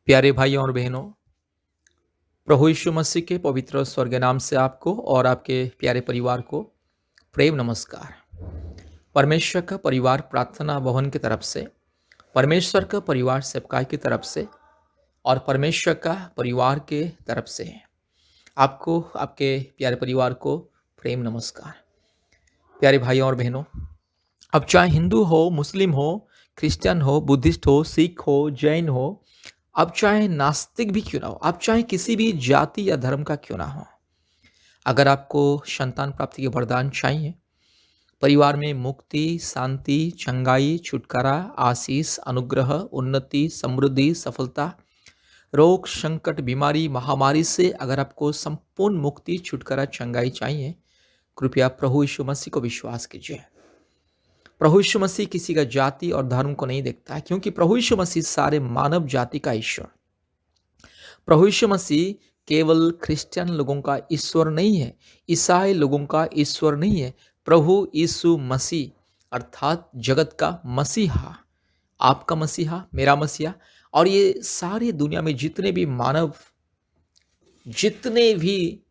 प्यारे भाइयों और बहनों, प्रभु यीशु मसीह के पवित्र स्वर्ग नाम से आपको और आपके प्यारे परिवार को प्रेम नमस्कार। परमेश्वर का परिवार प्रार्थना भवन की तरफ से, परमेश्वर का परिवार सेवकाई की तरफ से और परमेश्वर का परिवार के तरफ से है। आपको, आपके प्यारे परिवार को प्रेम नमस्कार। प्यारे भाइयों और बहनों, अब चाहे हिंदू हो, मुस्लिम हो, क्रिश्चियन हो, बुद्धिस्ट हो, सिख हो, जैन हो, अब चाहे नास्तिक भी क्यों ना हो, आप चाहे किसी भी जाति या धर्म का क्यों ना हो, अगर आपको संतान प्राप्ति के वरदान चाहिए, परिवार में मुक्ति, शांति, चंगाई, छुटकारा, आशीष, अनुग्रह, उन्नति, समृद्धि, सफलता, रोग, संकट, बीमारी, महामारी से अगर आपको संपूर्ण मुक्ति, छुटकारा, चंगाई चाहिए, कृपया प्रभु यीशु मसीह को विश्वास कीजिए। प्रभु यीशु मसीह किसी का जाति और धर्म को नहीं देखता है, क्योंकि प्रभु यीशु मसीह सारे मानव जाति का ईश्वर। प्रभु यीशु मसीह केवल क्रिश्चियन लोगों का ईश्वर नहीं है, ईसाई लोगों का ईश्वर नहीं है। प्रभु यीशु मसीह अर्थात जगत का मसीहा, आपका मसीहा, मेरा मसीहा, और ये सारी दुनिया में जितने भी मानव, जितने भी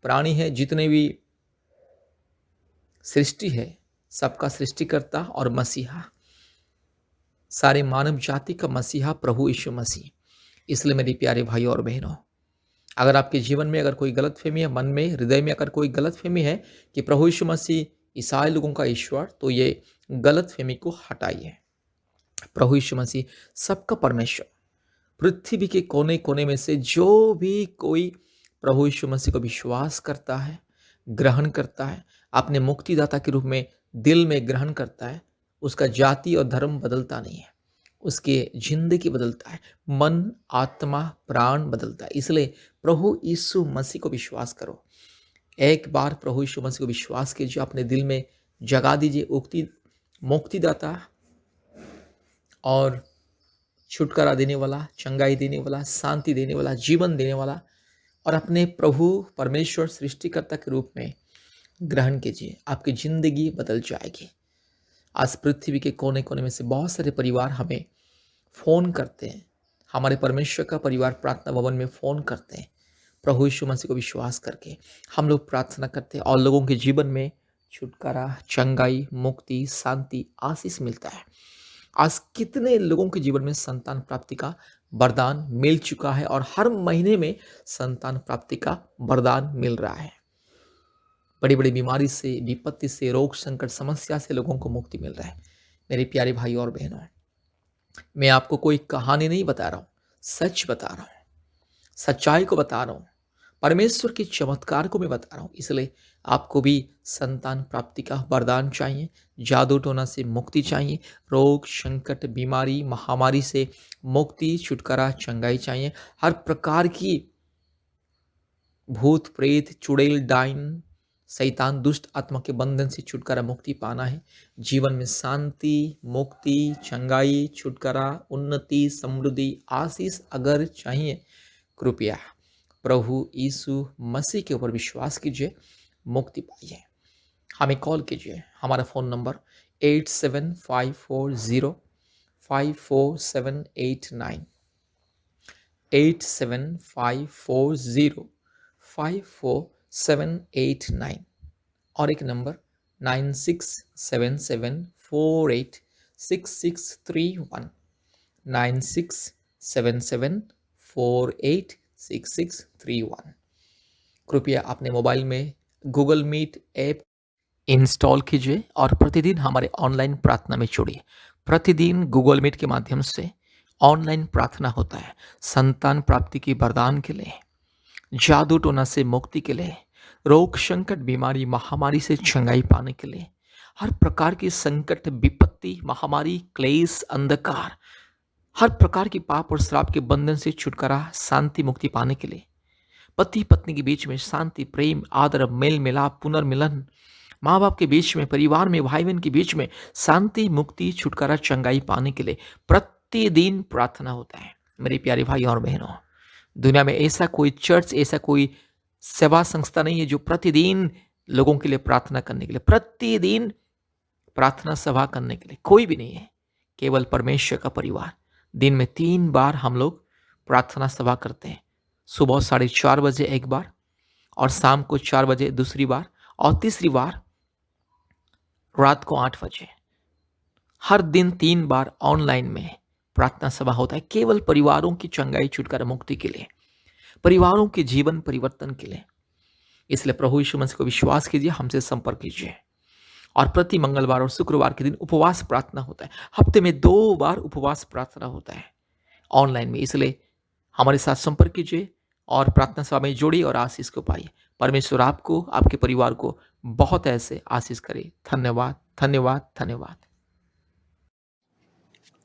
प्राणी हैं, जितने भी सृष्टि है, सबका सृष्टिकर्ता और मसीहा, सारे मानव जाति का मसीहा प्रभु यीशु मसीह। इसलिए मेरे प्यारे भाइयों और बहनों, अगर आपके जीवन में अगर कोई गलतफहमी है, मन में, हृदय में अगर कोई गलतफहमी है कि प्रभु यीशु मसीह ईसाई लोगों का ईश्वर, तो ये गलतफहमी को हटाइए। प्रभु यीशु मसीह सबका परमेश्वर। पृथ्वी के कोने कोने में से जो भी कोई प्रभु यीशु मसीह को विश्वास करता है, ग्रहण करता है, अपने मुक्तिदाता के रूप में दिल में ग्रहण करता है, उसका जाति और धर्म बदलता नहीं है, उसकी जिंदगी बदलता है, मन, आत्मा, प्राण बदलता है। इसलिए प्रभु यीशु मसीह को विश्वास करो। एक बार प्रभु यीशु मसीह को विश्वास कीजिए, अपने दिल में जगा दीजिए। मुक्तिदाता और छुटकारा देने वाला, चंगाई देने वाला, शांति देने वाला, जीवन देने वाला, और अपने प्रभु परमेश्वर सृष्टिकर्ता के रूप में ग्रहण कीजिए। आपकी जिंदगी बदल जाएगी। आज पृथ्वी के कोने कोने में से बहुत सारे परिवार हमें फ़ोन करते हैं, हमारे परमेश्वर का परिवार प्रार्थना भवन में फ़ोन करते हैं। प्रभु यीशु मसीह को विश्वास करके हम लोग प्रार्थना करते हैं और लोगों के जीवन में छुटकारा, चंगाई, मुक्ति, शांति, आशीष मिलता है। आज कितने लोगों के जीवन में संतान प्राप्ति का वरदान मिल चुका है और हर महीने में संतान प्राप्ति का वरदान मिल रहा है। बड़ी बड़ी बीमारी से, विपत्ति से, रोग, संकट, समस्या से लोगों को मुक्ति मिल रहा है। मेरे प्यारे भाई और बहनों, मैं आपको कोई कहानी नहीं बता रहा हूँ, सच बता रहा हूँ, सच्चाई को बता रहा हूँ, परमेश्वर के चमत्कार को मैं बता रहा हूँ। इसलिए आपको भी संतान प्राप्ति का वरदान चाहिए, जादू टोना से मुक्ति चाहिए, रोग, संकट, बीमारी, महामारी से मुक्ति, छुटकारा, चंगाई चाहिए, हर प्रकार की भूत, प्रेत, चुड़ैल, डाइन, शैतान, दुष्ट आत्मा के बंधन से छुटकारा, मुक्ति पाना है। जीवन में शांति, मुक्ति, चंगाई, छुटकारा, उन्नति, समृद्धि, आशीष अगर चाहिए, कृपया प्रभु यीशु मसीह के ऊपर विश्वास कीजिए, मुक्ति पाइए। हमें कॉल कीजिए। हमारा फ़ोन नंबर 8754054789, 8754054789, और एक नंबर 9677486631, 9677486631। कृपया अपने मोबाइल में गूगल मीट ऐप इंस्टॉल कीजिए और प्रतिदिन हमारे ऑनलाइन प्रार्थना में जुड़िए। प्रतिदिन गूगल मीट के माध्यम से ऑनलाइन प्रार्थना होता है, संतान प्राप्ति की वरदान के लिए, जादू टोना से मुक्ति के लिए, रोग, संकट, बीमारी, महामारी से चंगाई पाने के लिए, हर प्रकार की संकट, विपत्ति, महामारी, क्लेश, अंधकार, हर प्रकार की पाप और श्राप के बंधन से छुटकारा, शांति, मुक्ति पाने के लिए, पति पत्नी के बीच में शांति, प्रेम, आदर, मेल मिलाप, पुनर्मिलन, माँ बाप के बीच में, परिवार में, भाई बहन के बीच में शांति, मुक्ति, छुटकारा, चंगाई पाने के लिए प्रतिदिन प्रार्थना होता है। मेरे प्यारे भाई और बहनों, दुनिया में ऐसा कोई चर्च, ऐसा कोई सेवा संस्था नहीं है जो प्रतिदिन लोगों के लिए प्रार्थना करने के लिए, प्रतिदिन प्रार्थना सभा करने के लिए कोई भी नहीं है। केवल परमेश्वर का परिवार। दिन में 3 बार हम लोग प्रार्थना सभा करते हैं। सुबह 4:30 बजे एक बार, और शाम को 4 बजे दूसरी बार, और तीसरी बार रात को 8 बजे। हर दिन 3 बार ऑनलाइन में प्रार्थना सभा होता है, केवल परिवारों की चंगाई, छुटकारा, मुक्ति के लिए, परिवारों के जीवन परिवर्तन के लिए। इसलिए प्रभु यीशु मसीह को विश्वास कीजिए, हमसे संपर्क कीजिए। और प्रति मंगलवार और शुक्रवार के दिन उपवास प्रार्थना होता है। हफ्ते में 2 बार उपवास प्रार्थना होता है ऑनलाइन में। इसलिए हमारे साथ संपर्क कीजिए और प्रार्थना सभा में जोड़िए और आशीष को पाइए। परमेश्वर आपको, आपके परिवार को बहुत ऐसे आशीष करे। धन्यवाद, धन्यवाद, धन्यवाद।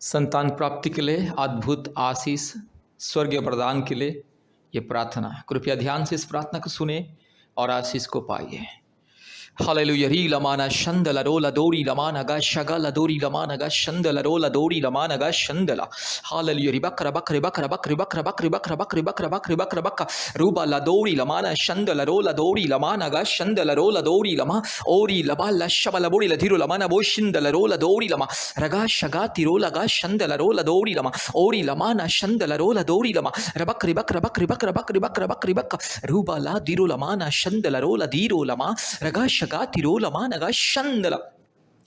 संतान प्राप्ति के लिए अद्भुत आशीष, स्वर्गीय वरदान के लिए ये प्रार्थना, कृपया ध्यान से इस प्रार्थना को सुने और आशीष को पाइए। हालेलुया। री लमाना शंदला रोला दोरी लमाना गा शगला दोरी लमाना गा शंदला रोला दोरी लमाना गा शंदला। हालेलुया। रिबक रबक रिबक रबक रिबक रबक रिबक रबक रिबक रबक रिबक रबक रूबा ला दोरी लमाना शंदला रोला दोरी लमाना गा शंदला रोला दोरी लमा ओरी लबा ला शबला बोरी ला धीरो लमाना बो शिंदला रोला दोरी लमा रगा शगा तिरोला गा शंदला रोला दोरी लमा ओरी लमाना शंदला रोला दोरी लमा रबक रिबक रबक रिबक रबक रिबक रबक रिबक रूबा ला धीरो लमाना शंदला रोला धीरो लमा रगा शगा तिरो लमाना गा शंदला।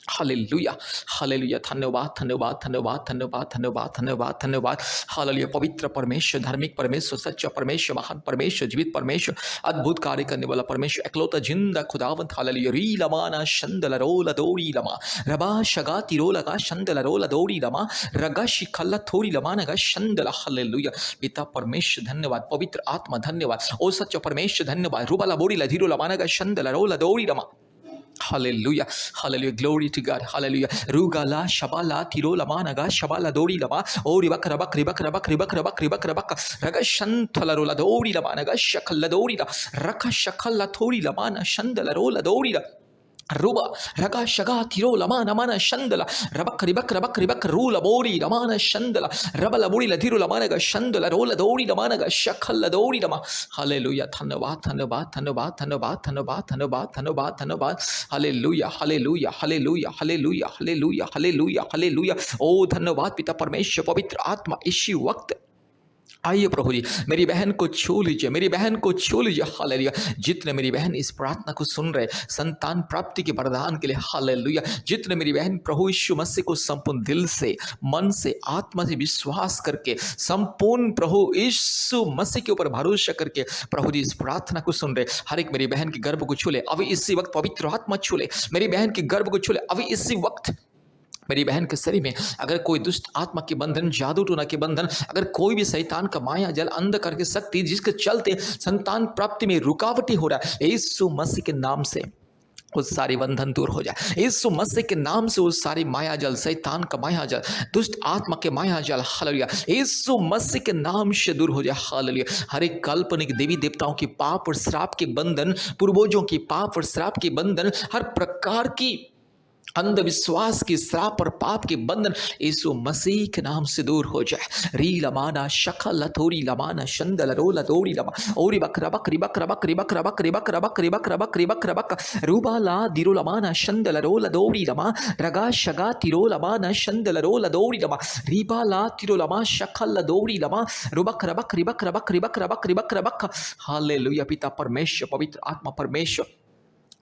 Hallelujah, hallelujah. धन्यवाद, धन्यवाद, धन्यवाद, धन्यवाद, धन्यवाद, धन्यवाद, धन्यवाद। हालेलुया। पवित्र परमेश्वर, धार्मिक परमेश्वर, सच्चा परमेश्वर, महान परमेश्वर, जीवित परमेश्वर, अद्भुत कार्य करने वाला परमेश्वर, एकलौता जिंदा खुदावंत। हालेलुया। री लमाना शंदला रोला दोरी लमा रबा शगा तिरो लगा शंदला रोला दोरी लमा रगा शिखल्ला थोड़ी लमाना गा शंदला। हालेलुया। पिता परमेश्वर धन्यवाद, पवित्र आत्मा धन्यवाद, ओ सच्चा परमेश्वर धन्यवाद। रूबाला बोरी ला धीरो लमाना गा शंदला रोला दोरी लमा। Hallelujah, hallelujah, glory to God, hallelujah. Rugala, Shabala, Tirola Managa, Shabala Dori Lama, Ori Bakarabak, Ribakarabak, Ribakarabak, Ribakarabak, Ragashantal Rola Dori Lamanaga, Shakala Dori, Raka Shakala Tori Lamana, Shandala Rola Dori. Ruba raga shaga tiro lamana mana shandala rabak ribak rabak ribak rula bori lamana shandala rabala bori la tiro lamana ga shandala rola dori lamana ga shakhala dori lama. Hallelujah. धन्यवाद, धन्यवाद, धन्यवाद, धन्यवाद, धन्यवाद, धन्यवाद, धन्यवाद, धन्यवाद। Hallelujah, hallelujah, hallelujah, hallelujah, hallelujah, hallelujah, hallelujah. ओ धन्यवाद पिता परमेश्वर, पवित्र आत्मा, इसी वक्त आइए प्रभु जी, मेरी बहन को छू लीजिए, मेरी बहन को छू लीजिए। हालेलुया। जितने मेरी बहन इस प्रार्थना को सुन रहे संतान प्राप्ति के वरदान के लिए, हालेलुया। जितने मेरी बहन प्रभु यीशु मसीह को संपूर्ण दिल से, मन से, आत्मा से विश्वास करके, संपूर्ण प्रभु यीशु मसीह के ऊपर भरोसा करके प्रभु जी इस प्रार्थना को सुन रहे, हर एक मेरी बहन के गर्भ को छू ले अभी इसी वक्त। पवित्र आत्मा छू ले मेरी बहन के गर्भ को, छू ले अभी इसी वक्त। मेरी बहन के शरीर में अगर कोई दुष्ट आत्मा के बंधन, जादू टोना के बंधन, अगर कोई भी शैतान का माया जल, अंधकार की शक्ति जिसके चलते संतान प्राप्ति में रुकावटी हो रहा है, यीशु मसीह के नाम से उस सारी बंधन दूर हो जाए। यीशु मसीह के नाम से उस सारी माया जल, शैतान का माया जल, दुष्ट आत्मा के माया जल, हालेलुया, यीशु मसीह के नाम से दूर हो जाए। हालेलुया। हर एक काल्पनिक देवी देवताओं की पाप और श्राप के बंधन, पूर्वजों की पाप और श्राप के बंधन, हर प्रकार की अंधविश्वास की श्राप और पाप के बंधन यीशु मसीह के नाम से दूर हो जाए। री लमाना शखल थोरी लमाना शंदल रोला दोरी लमा ओरी बकरबक रिबक रबक रिबक रबक रिबक रबक रिबक रबक रिबक रबक रूबाला दिरो लमाना शंदल रोला दोरी लमा रगा शगा तिरो लमाना शंदल रोला दोरी लमा रिबाला तिरो लमा शखल दोरी लमा रुबक रबक रिबक रबक रिबक रबक रिबक रबक। हालेलुया। पिता परमेश्वर, पवित्र आत्मा परमेश्वर,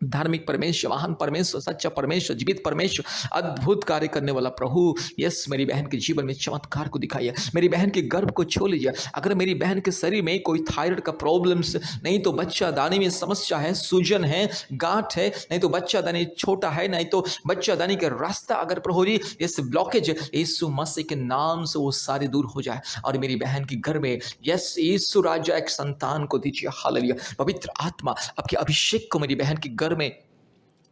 धार्मिक परमेश्वर, महान परमेश्वर, सच्चा परमेश्वर, जीवित परमेश्वर, अद्भुत कार्य करने वाला प्रभु, यस मेरी बहन के जीवन में चमत्कार को दिखाइए। मेरी बहन के गर्भ को छू लीजिए। अगर मेरी बहन के शरीर में कोई थायराइड का प्रॉब्लम्स, नहीं तो बच्चा दानी में समस्या है, सूजन है, गांठ है, नहीं तो बच्चा दानी छोटा है, नहीं तो बच्चा दानी का रास्ता अगर प्रभु जी यस ब्लॉकेज है, यीशु मसीह के नाम से वो सारे दूर हो जाए और मेरी बहन के घर में यस यीशु राजा एक संतान को दीजिए। हालेलुया। पवित्र आत्मा आपके अभिषेक को मेरी बहन के घर में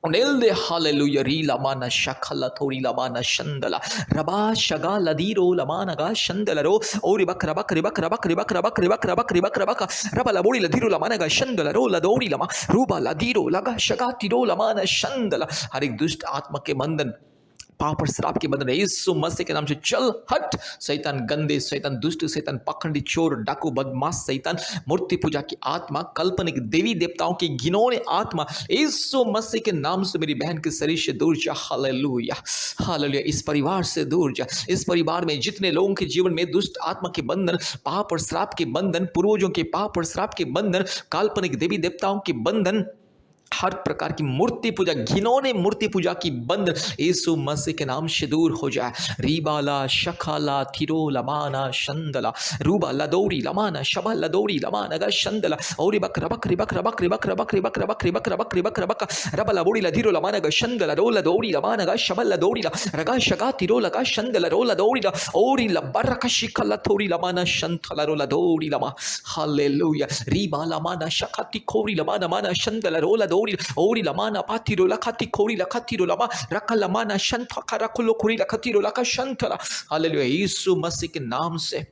उनेल दे। हालेलुया। री लमाना शखला थोड़ी लमाना शंदला रबा शगा लदीरो लमाना गा शंदला रो ओरी बक रबक रिबक रबक रिबक रबक रिबक रबक रिबक रबक रबा लबोड़ी लदीरो लमाना गा शंदला रो लदोड़ी लमा रूबा लदीरो लगा शगा तिरो लमाना शंदला। हर एक दुष्ट आत्मा के बंधन, पाप और श्राप के बंधन यीशु मसीह के नाम से चल हट। शैतान गंदे, शैतान दुष्ट, शैतान पाखंडी, चोर, डाकू, बदमाश शैतान, मूर्ति पूजा की आत्मा, काल्पनिक देवी देवताओं की घिनौने आत्मा यीशु मसीह के नाम से मेरी बहन के शरीर से दूर जा। Hallelujah, hallelujah. इस परिवार से दूर जा। इस परिवार में जितने लोगों के जीवन में दुष्ट आत्मा के बंधन, पाप और श्राप के बंधन, पूर्वजों के पाप और श्राप के बंधन, काल्पनिक देवी देवताओं के बंधन, हर प्रकार की मूर्ति पूजा, घिनौने मूर्ति पूजा की बंधन यीशु मसीह के नाम से दूर हो जाए। रीबाला शखाला थिरो लमाना शंदला रूबा लदौरी लमाना शबा लदौरी लमाना गा शंदला और बक रबक रिबक रबक रिबक रबक रिबक रबक रिबक रबक रिबक रबक रबा लबोड़ी लधिरो लमाना गा शंदला रो लदौरी लमाना गा शबा लदौरी रगा शगा तिरो लगा शंदला रो लदौरी ओरी लबरका शिखला थोरी लमाना शंथला रो लदौरी लमा। हालेलुया। रीबा लमाना शखाती खोरी लमाना माना शंदला रो लदौरी ओरी लमाना पातिरो लखाती खोरी लखातीरो लमा रका लमाना शंथ खरा खुलो खोरी लखातीरो लका शंथला। हालेलुया। यीशु मसीह के नाम से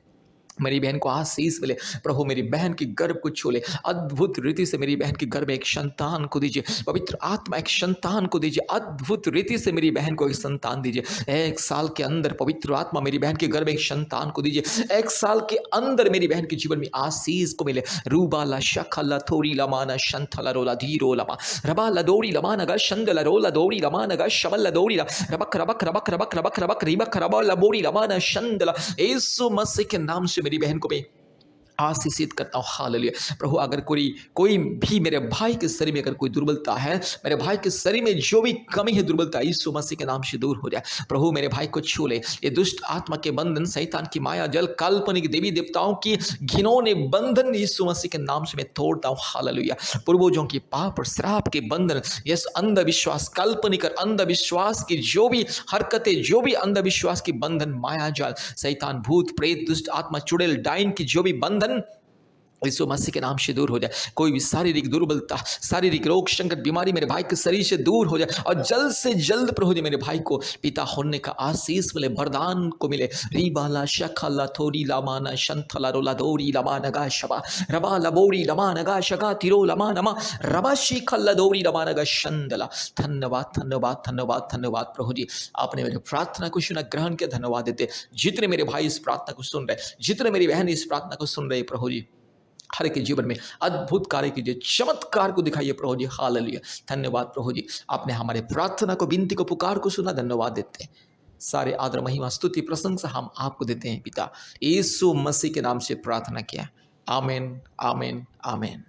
मेरी बहन को आशीष मिले। प्रभु मेरी बहन की गर्भ को छू ले। अद्भुत रीति से मेरी बहन की गर्भ में एक संतान को दीजिए। पवित्र आत्मा एक संतान को दीजिए। अद्भुत रीति से मेरी बहन को एक संतान दीजिए। 1 साल के अंदर पवित्र आत्मा मेरी बहन के गर्भ में एक संतान को दीजिए। 1 साल के अंदर मेरी बहन के जीवन में आशीष को मिले। रूबाला शखला थोरी लमाना शंथला रोला धीरो लमा रबाला दौड़ी लमाना गा शंदला रोला दौड़ी लमाना गा शबला दौड़ी रबक रबक रबक रबक रबक रबक रिबक रबा बोड़ी लमाना शंदला। यीशु मसीह के नाम से मेरी बहन को मैं आशीषित करता हूँ। हालेलुया। प्रभु अगर कोई भी मेरे भाई के शरीर में अगर कोई दुर्बलता है, मेरे भाई के शरीर में जो भी कमी है, दुर्बलता यीशु मसीह के नाम से दूर हो जाए। प्रभु मेरे भाई को छू ले। ये दुष्ट आत्मा के बंधन, शैतान की माया जल, काल्पनिक देवी देवताओं की घिनौने बंधन यीशु मसीह के नाम से मैं तोड़ता हूँ। हालेलुया। पूर्वजों की पाप और श्राप के बंधन, यस अंधविश्वास, काल्पनिक और अंधविश्वास की जो भी हरकतें, जो भी अंधविश्वास की बंधन, माया जाल, शैतान, भूत, प्रेत, दुष्ट आत्मा, चुड़ैल, डाइन की जो भी बंधन यीशु मसीह के नाम से दूर हो जाए। कोई भी शारीरिक दुर्बलता, शारीरिक रोग, संकट, बीमारी मेरे भाई के शरीर से दूर हो जाए और जल्द से जल्द प्रभु जी मेरे भाई को पिता होने का आशीष मिले, वरदान को मिले। रीबाला शखला थोरी लमाना शंथला रोला दौरी लमाना गा शबा रबा लबोरी लमाना गा शगा तिरो लमाना मा रबा शिखला दौरी लमाना गा शंदला। धन्यवाद, धन्यवाद, धन्यवाद, धन्यवाद प्रभु जी। आपने मेरे प्रार्थना को सुना, ग्रहण किया, धन्यवाद देते। जितने मेरे भाई इस प्रार्थना को सुन रहे, जितने मेरी बहन इस प्रार्थना को सुन रहे, प्रभु जी हर एक के जीवन में अद्भुत कार्य कीजिए, चमत्कार को दिखाइए प्रभु जी। हालेलुया। धन्यवाद प्रभु जी। आपने हमारे प्रार्थना को, विनती को, पुकार को सुना। धन्यवाद देते हैं। सारे आदर, महिमा, स्तुति, प्रशंसा हम आपको देते हैं पिता। यीशु मसीह के नाम से प्रार्थना किया। आमीन, आमीन, आमीन।